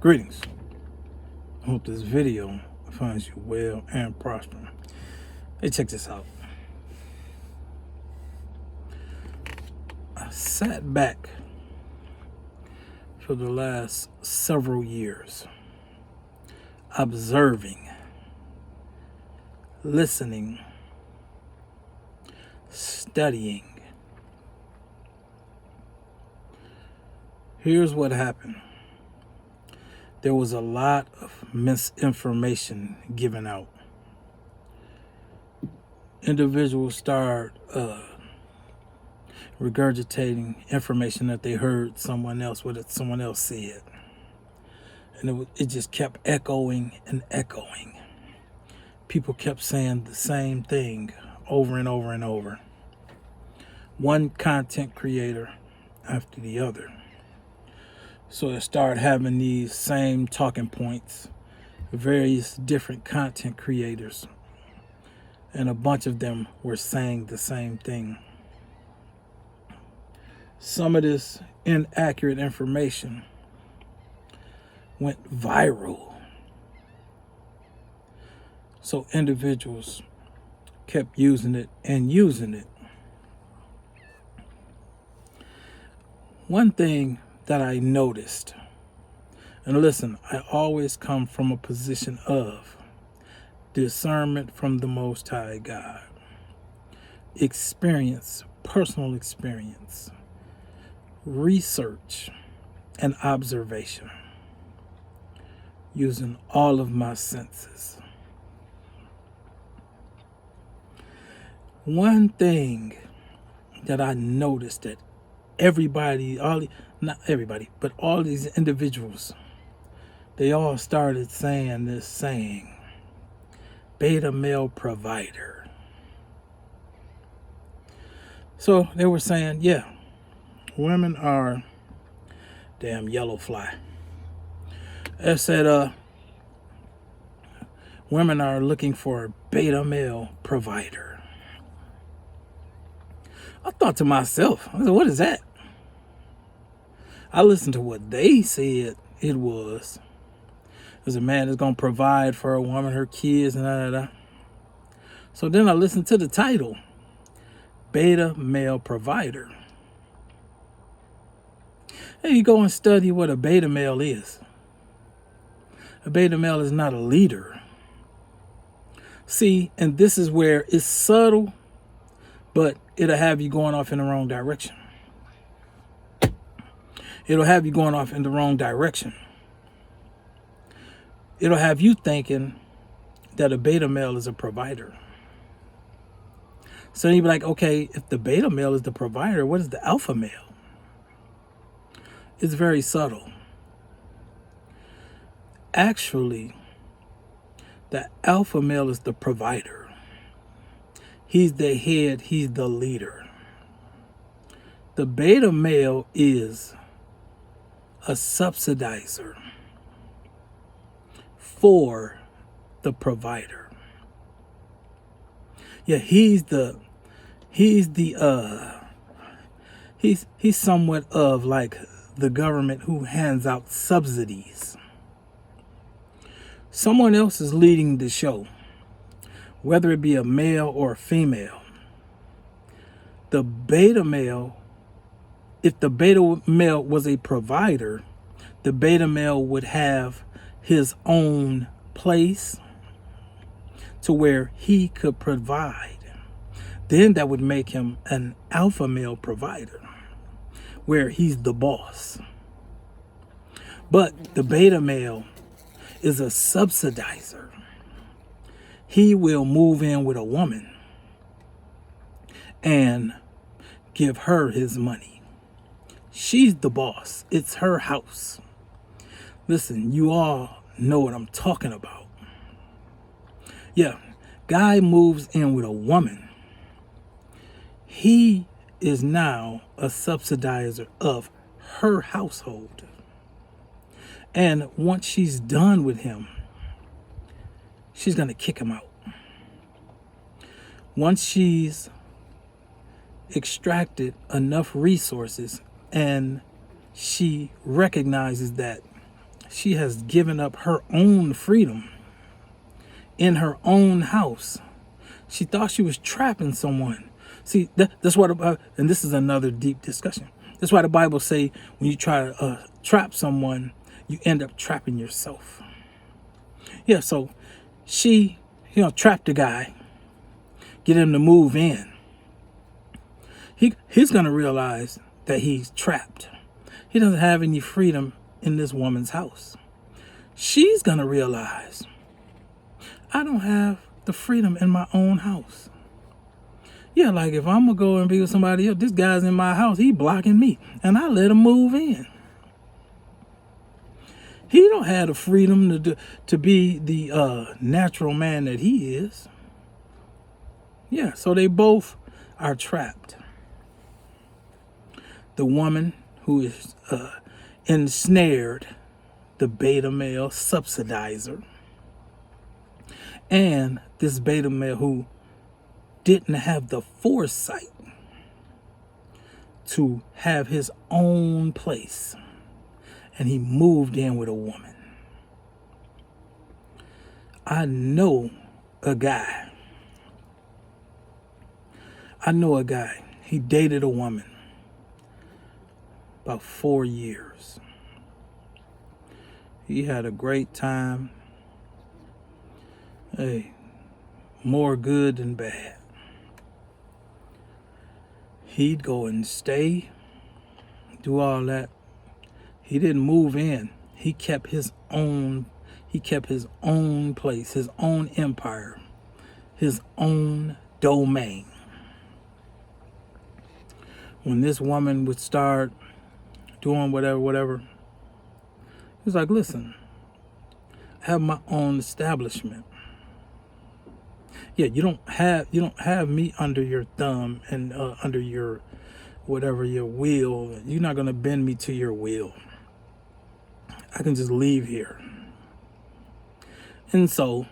Greetings. I hope this video finds you well and prospering. Hey, check this out. I sat back for the last several years, observing, listening, studying. Here's what happened. There was a lot of misinformation given out. Individuals start regurgitating information that they heard someone else, what someone else said. And it just kept echoing and echoing. People kept saying the same thing over and over and over. One content creator after the other. So it started having these same talking points, various different content creators, and a bunch of them were saying the same thing. Some of this inaccurate information went viral. So individuals kept using it and using it. One thing that I noticed, and listen, I always come from a position of discernment from the Most High God, experience, personal experience, research, and observation, using all of my senses. One thing that I noticed that everybody, not everybody, but all these individuals, they all started saying this saying, beta male provider. So they were saying, yeah, women are damn yellow fly. They said, women are looking for a beta male provider. I thought to myself, I said, what is that? I listened to what they said it was. There's a man that's going to provide for a woman, her kids, and da. So then I listened to the title, Beta Male Provider. Hey, you go and study what a beta male is. A beta male is not a leader. See, and this is where it's subtle, but it'll have you going off in the wrong direction. It'll have you going off in the wrong direction. It'll have you thinking that a beta male is a provider. So you'd be like, okay, if the beta male is the provider, what is the alpha male? It's very subtle. Actually, the alpha male is the provider. He's the head, he's the leader. The beta male is a subsidizer for the provider. Yeah, he's somewhat of like the government who hands out subsidies. Someone else is leading the show, whether it be a male or a female. The beta male, if the beta male was a provider, the beta male would have his own place to where he could provide. Then that would make him an alpha male provider, where he's the boss. But the beta male is a subsidizer. He will move in with a woman and give her his money. She's the boss. It's her house. Listen, you all know what I'm talking about. Yeah, guy moves in with a woman. He is now a subsidizer of her household. And once she's done with him, she's going to kick him out. Once she's extracted enough resources and she recognizes that She has given up her own freedom in her own house. She thought she was trapping someone. See, that's what, and this is another deep discussion. That's why the Bible say when you try to trap someone, you end up trapping yourself. Yeah, so she, trapped the guy, get him to move in. He's going to realize that he's trapped. He doesn't have any freedom in this woman's house. She's going to realize, I don't have the freedom in my own house. Yeah, like if I'm going to go and be with somebody else, this guy's in my house, he blocking me, and I let him move in. He don't have the freedom to be the natural man that he is. Yeah, so they both are trapped. The woman who is ensnared, the beta male subsidizer, and this beta male who didn't have the foresight to have his own place, and he moved in with a woman. I know a guy. He dated a woman about 4 years. He had a great time. Hey, more good than bad. He'd go and stay, do all that. He didn't move in. He kept his own place, his own empire, his own domain. When this woman would start doing whatever, he was like, listen, I have my own establishment. Yeah, you don't have me under your thumb and under your your will. You're not gonna bend me to your will. I can just leave here. And so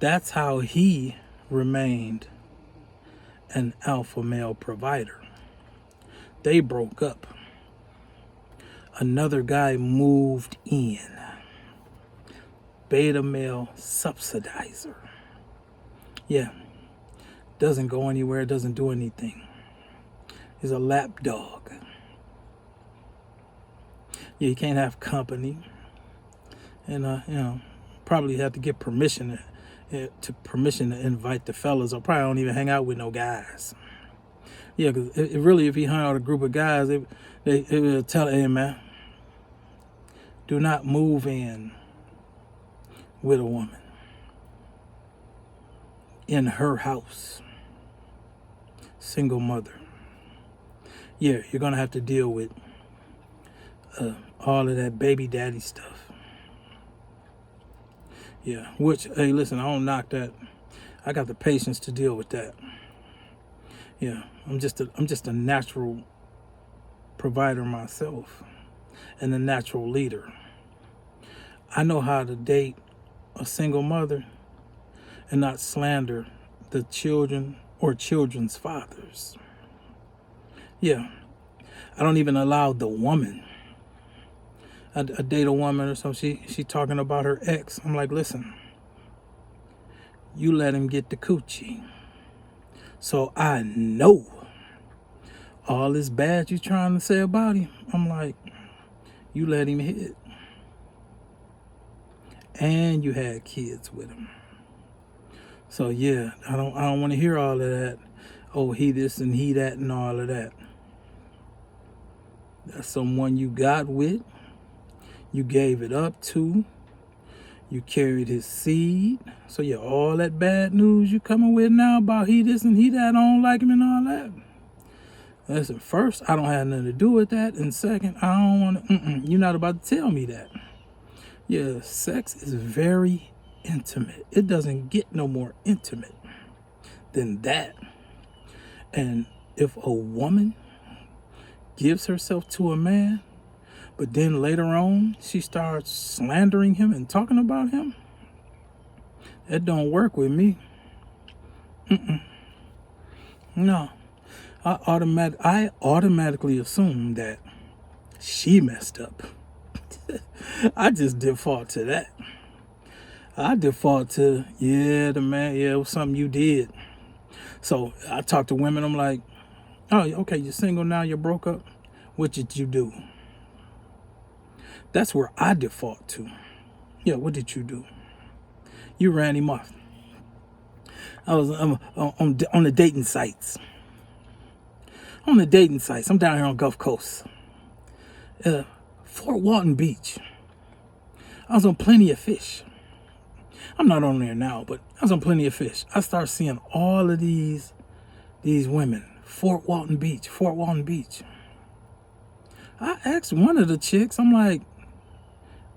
that's how he remained an alpha male provider. They broke up. Another guy moved in. Beta male subsidizer. Yeah. Doesn't go anywhere, doesn't do anything. He's a lap dog. Yeah, you can't have company. And probably have to get permission to invite the fellas, or probably don't even hang out with no guys. Yeah, because if he hung out with a group of guys, they would tell him, hey man, do not move in with a woman in her house. Single mother. Yeah, you're gonna have to deal with all of that baby daddy stuff. Yeah, which, hey, listen, I don't knock that. I got the patience to deal with that. Yeah, I'm just a natural provider myself and a natural leader. I know how to date a single mother and not slander the children or children's fathers. Yeah, I don't even allow the woman. I date a woman or something, she talking about her ex. I'm like, listen, you let him get the coochie. So I know all this bad you trying to say about him. I'm like, you let him hit. And you had kids with him. So yeah, I don't want to hear all of that. Oh, he this and he that and all of that. That's someone you got with. You gave it up to. You carried his seed. So yeah, all that bad news you coming with now about he this and he that, I don't like him and all that. Listen, first, I don't have nothing to do with that. And second, I don't want to, you're not about to tell me that. Yeah, sex is very intimate. It doesn't get no more intimate than that. And if a woman gives herself to a man, but then later on she starts slandering him and talking about him, that don't work with me. No. I automatically assume that she messed up. I just default to that. I default to, yeah, the man, yeah, it was something you did. So I talk to women, I'm like, oh, okay, you're single now, you broke up. What did you do? That's where I default to. Yeah, what did you do? You ran him off. I was on the dating sites. On the dating sites. I'm down here on Gulf Coast. Fort Walton Beach. I was on Plenty of Fish. I'm not on there now, but I was on Plenty of Fish. I started seeing all of these women. Fort Walton Beach. I asked one of the chicks, I'm like,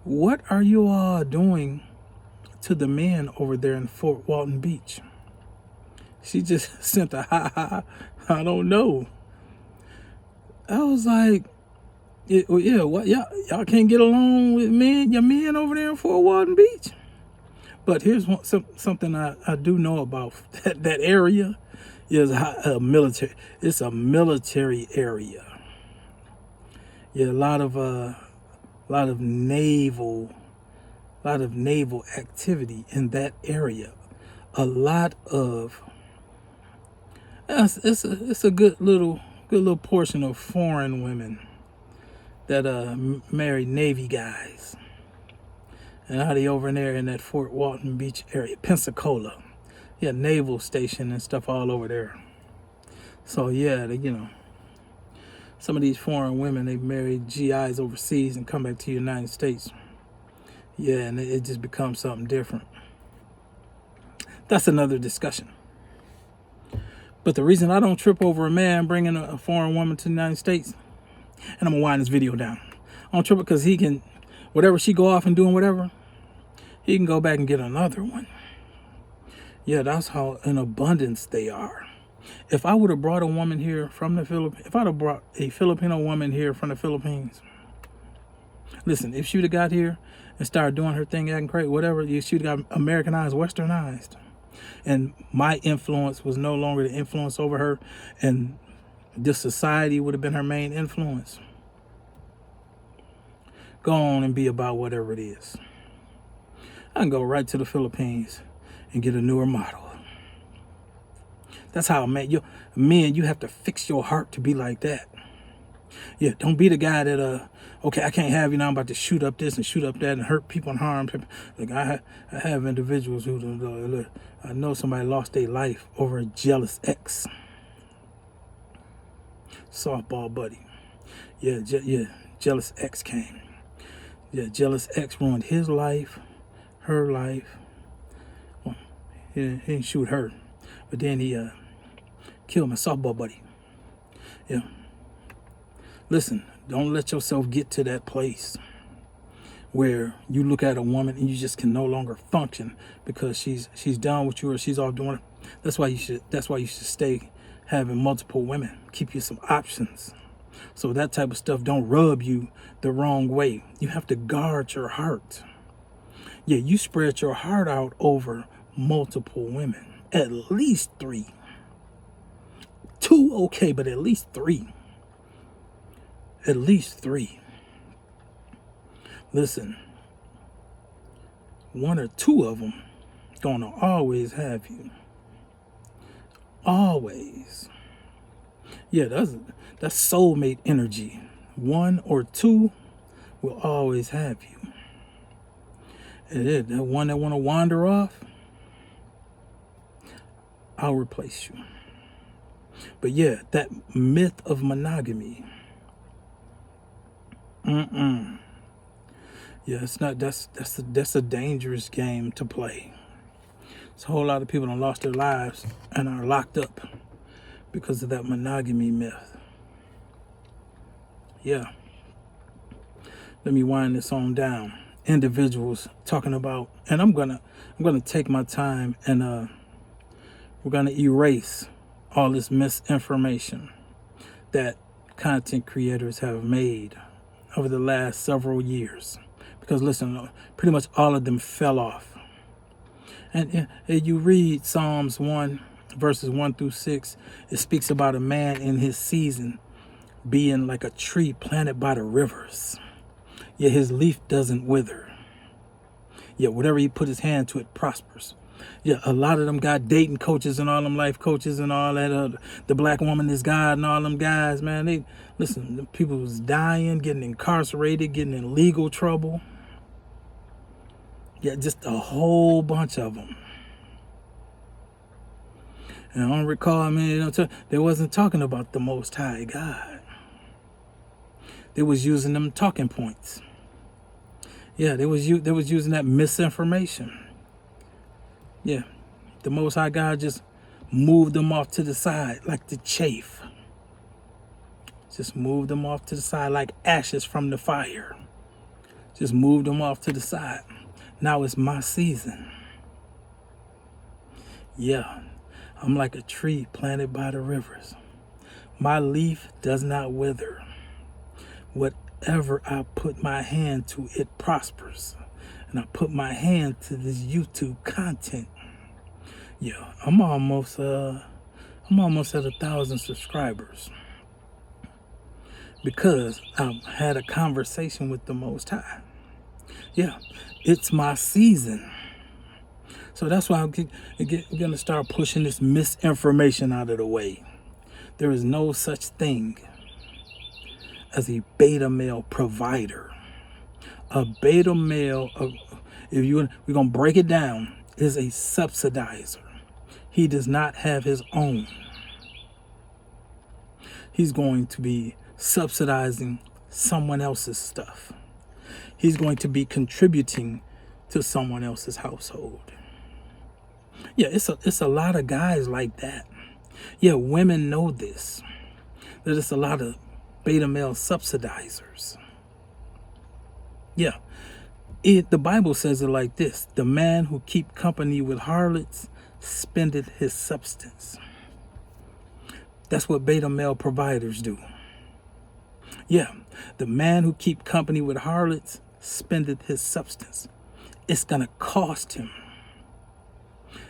what are you all doing to the men over there in Fort Walton Beach? She just sent a ha ha. I don't know. I was like, yeah, what y'all can't get along with your men over there in Fort Walton Beach? But here's something I do know about that area is a military. It's a military area. Yeah, a lot of naval activity in that area. A lot of it's a good little portion of foreign women that marry Navy guys, and how they over in there in that Fort Walton Beach area, Pensacola, yeah, naval station and stuff all over there. So yeah, some of these foreign women, they marry GIs overseas and come back to the United States. Yeah, and it just becomes something different. That's another discussion. But the reason I don't trip over a man bringing a foreign woman to the United States, and I'm going to wind this video down. I don't trip because he can, whatever she go off and doing whatever, he can go back and get another one. Yeah, that's how in abundance they are. If I would have brought a woman here from the Philippines, if I'd have brought a Filipino woman here from the Philippines, listen, if she would have got here and started doing her thing, acting crazy, whatever, she would have got Americanized, westernized. And my influence was no longer the influence over her, and this society would have been her main influence. Go on and be about whatever it is. I can go right to the Philippines and get a newer model. That's how, man, you have to fix your heart to be like that. Yeah, don't be the guy that, okay, I can't have you now, I'm about to shoot up this and shoot up that and hurt people and harm people. Like, I have individuals who, I know somebody lost their life over a jealous ex. Softball buddy. Yeah, jealous ex came. Yeah, jealous ex ruined his life, her life. Well, he didn't shoot her, but then he killed my softball buddy. Yeah. Listen, don't let yourself get to that place where you look at a woman and you just can no longer function because she's done with you or she's off doing it. That's why you should stay having multiple women. Keep you some options. So that type of stuff don't rub you the wrong way. You have to guard your heart. Yeah, you spread your heart out over multiple women. At least 3. 2, okay, but at least 3. At least 3. Listen, 1 or 2 of them gonna always have you. Always. Yeah, that's soulmate energy. 1 or 2 will always have you. And then that one that want to wander off, I'll replace you. But yeah, that myth of monogamy. Yeah, it's not. That's a dangerous game to play. It's a whole lot of people that lost their lives and are locked up because of that monogamy myth. Yeah. Let me wind this on down. Individuals talking about, and I'm gonna take my time and we're gonna erase all this misinformation that content creators have made over the last several years. Because listen, pretty much all of them fell off. And you read Psalms 1, verses 1 through 6, it speaks about a man in his season being like a tree planted by the rivers. Yeah, his leaf doesn't wither. Yeah, whatever he put his hand to, it prospers. Yeah, a lot of them got dating coaches and all them life coaches and all that. The black woman is God and all them guys, man. They listen. The people was dying, getting incarcerated, getting in legal trouble. Yeah, just a whole bunch of them. And I don't recall, I mean, they wasn't talking about the Most High God. They was using them talking points. Yeah, they was using that misinformation. Yeah, the Most High God just moved them off to the side like the chaff. Just moved them off to the side like ashes from the fire. Just moved them off to the side. Now it's my season. Yeah, I'm like a tree planted by the rivers. My leaf does not wither. Whatever I put my hand to, it prospers. And I put my hand to this YouTube content. Yeah, I'm almost at 1,000 subscribers because I had a conversation with the Most High. Yeah, it's my season. So that's why I'm going to start pushing this misinformation out of the way. There is no such thing as a beta male provider. A beta male, we're going to break it down, is a subsidizer. He does not have his own. He's going to be subsidizing someone else's stuff. He's going to be contributing to someone else's household. Yeah, it's a lot of guys like that. Yeah, women know this. There's just a lot of beta male subsidizers. Yeah, the Bible says it like this: the man who keep company with harlots spendeth his substance. That's what beta male providers do. Yeah, the man who keep company with harlots spendeth his substance. It's gonna cost him.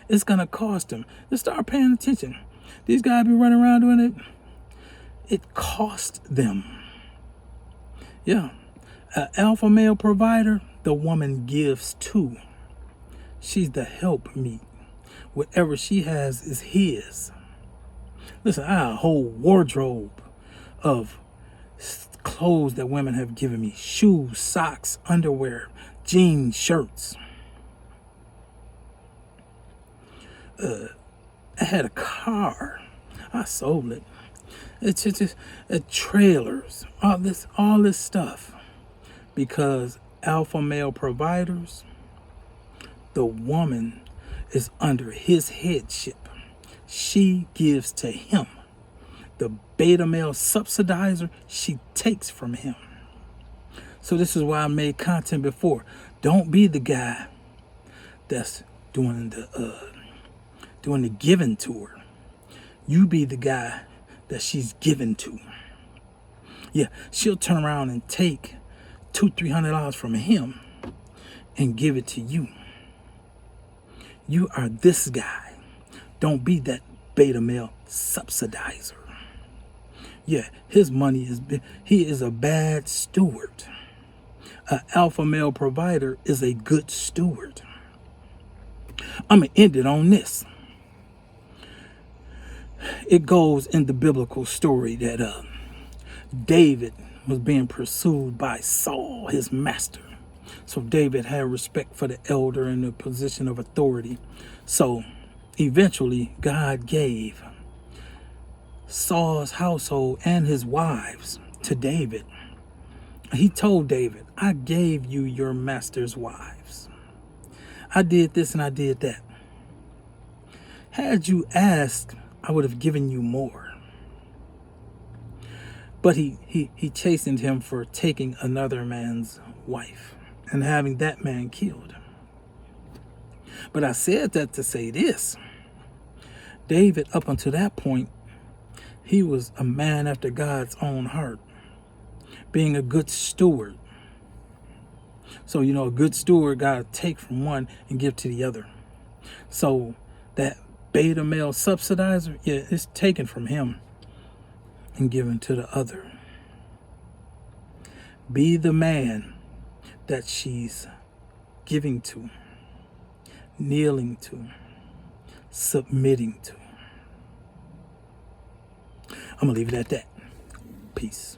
It's gonna cost him. Just start paying attention. These guys be running around doing it. It cost them. Yeah, an alpha male provider, the woman gives to. She's the helpmeet. Whatever she has is his. Listen, I have a whole wardrobe of clothes that women have given me. Shoes, socks, underwear, jeans, shirts. I had a car. I sold it. It's just trailers, all this stuff. Because alpha male providers, the woman is under his headship. She gives to him. The beta male subsidizer, she takes from him. So this is why I made content before. Don't be the guy that's doing the giving to her. You be the guy that she's given to. Yeah, she'll turn around and take $200-$300 from him and give it to you. You are this guy. Don't be that beta male subsidizer. Yeah, his money he is a bad steward. An alpha male provider is a good steward. I'm going to end it on this. It goes in the biblical story that David was being pursued by Saul, his master. So David had respect for the elder in the position of authority. So eventually God gave Saul's household and his wives to David. He told David, I gave you your master's wives. I did this and I did that. Had you asked, I would have given you more. But he chastened him for taking another man's wife and having that man killed. But I said that to say this. David, up until that point, he was a man after God's own heart, being a good steward. So, a good steward got to take from one and give to the other. So that beta male subsidizer, yeah, it's taken from him and given to the other. Be the man that she's giving to, kneeling to, submitting to. I'm going to leave it at that. Peace.